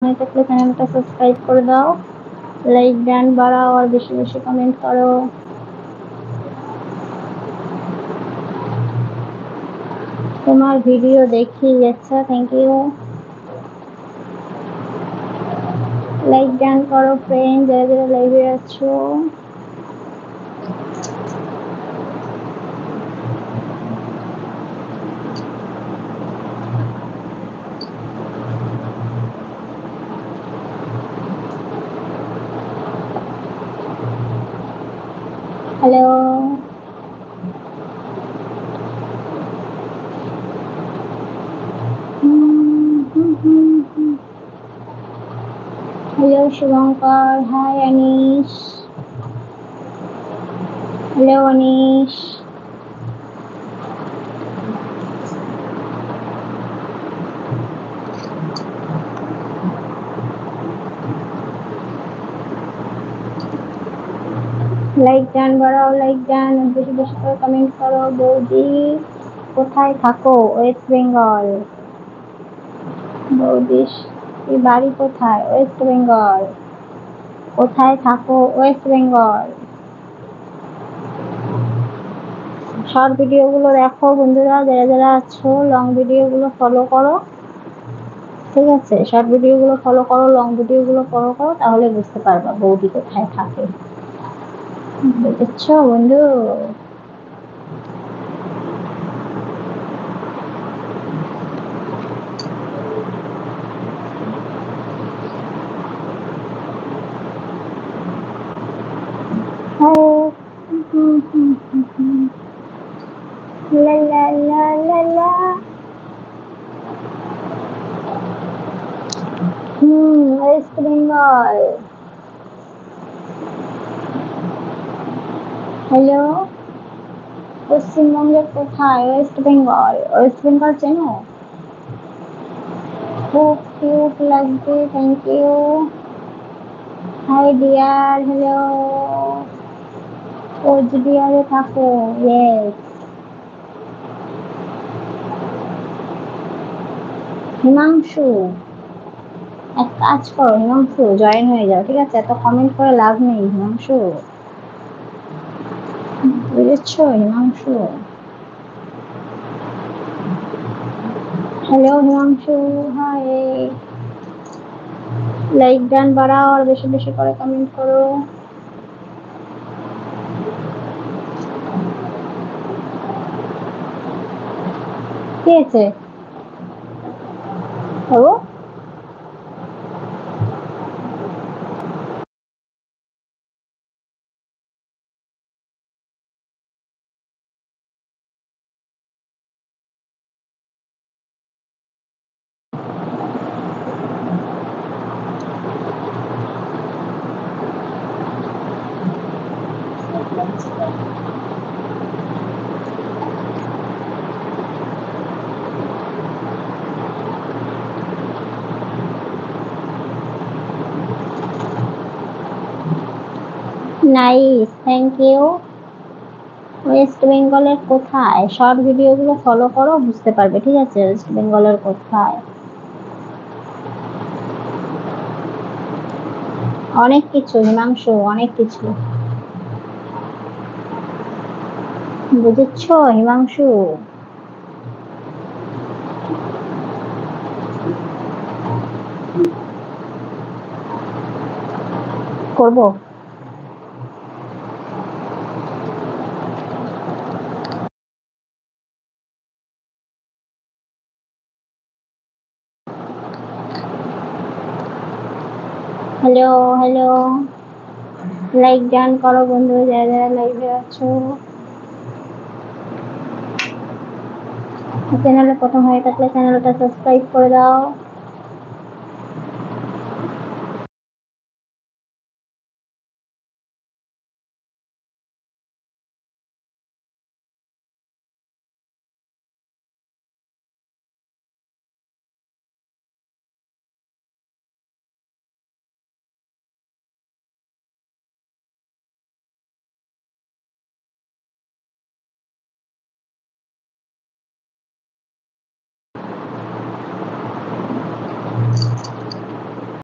থাকলে চ্যানেলটা সাবস্ক্রাইব করে দাও, লাইক ডান বাড়াও আর বেশি বেশি কমেন্ট করো। তোমার ভিডিও দেখি, আচ্ছা থ্যাংক ইউ। লাইক ডান করো ফ্রেন্ড, যারা যারা লাইভে আছো। Hello, hello Shubhankar, hi Anish, hello Anish. Like ডান বাড়াও, লাইক ডান, বেশি বেশি করে কমেন্ট করো। বৌদি কোথায় থাকো? ওয়েস্ট বেঙ্গল। বৌদি বাড়ি কোথায়? ওয়েস্ট বেঙ্গল। কোথায় থাকো? ওয়েস্ট বেঙ্গল। শর্ট ভিডিওগুলো দেখো বন্ধুরা, যারা যারা আছো লং ভিডিওগুলো ফলো করো, ঠিক আছে? শর্ট ভিডিওগুলো ফলো করো, লং ভিডিওগুলো ফলো করো, তাহলে বুঝতে পারবা বৌদি কোথায় থাকে। বুঝছো বন্ধু? লা লা লা লা লা। ওয়েস্ট বেঙ্গল। হ্যালো, পশ্চিমবঙ্গের কোথায়? ওয়েস্ট বেঙ্গল। ওয়েস্ট বেঙ্গল চেনো? খুব কিউট লাগছে, thank you. Hi dear, hello. কোচবিহারে থাকো? ইয়েস। হিমাংশু, এক কাজ করো হিমাংশু, জয়েন হয়ে যাও, ঠিক আছে? এত কমেন্ট করে লাভ নেই হিমাংশু, বুঝেছো Himanshu? Hello Himanshu, hi. Like ডান বাড়াও আর বেশি বেশি করে কমেন্ট করো। কি আছে বাবু? Nice, thank you. ওয়েস্ট বেঙ্গলের কোথায়? শর্ট ভিডিওগুলো ফলো করো, বুঝতে পারবে, ঠিক আছে? ওয়েস্ট বেঙ্গলের কোথায়? অনেক কিছু হিমাংশু, অনেক কিছু, বুঝেছো হিমাংশু? করবো। হ্যালো হ্যালো, লাইক ডান করো বন্ধু, যারা যারা লাইভে আছো। চ্যানেলে প্রথম হয়ে থাকলে চ্যানেলটা সাবস্ক্রাইব করে দাও।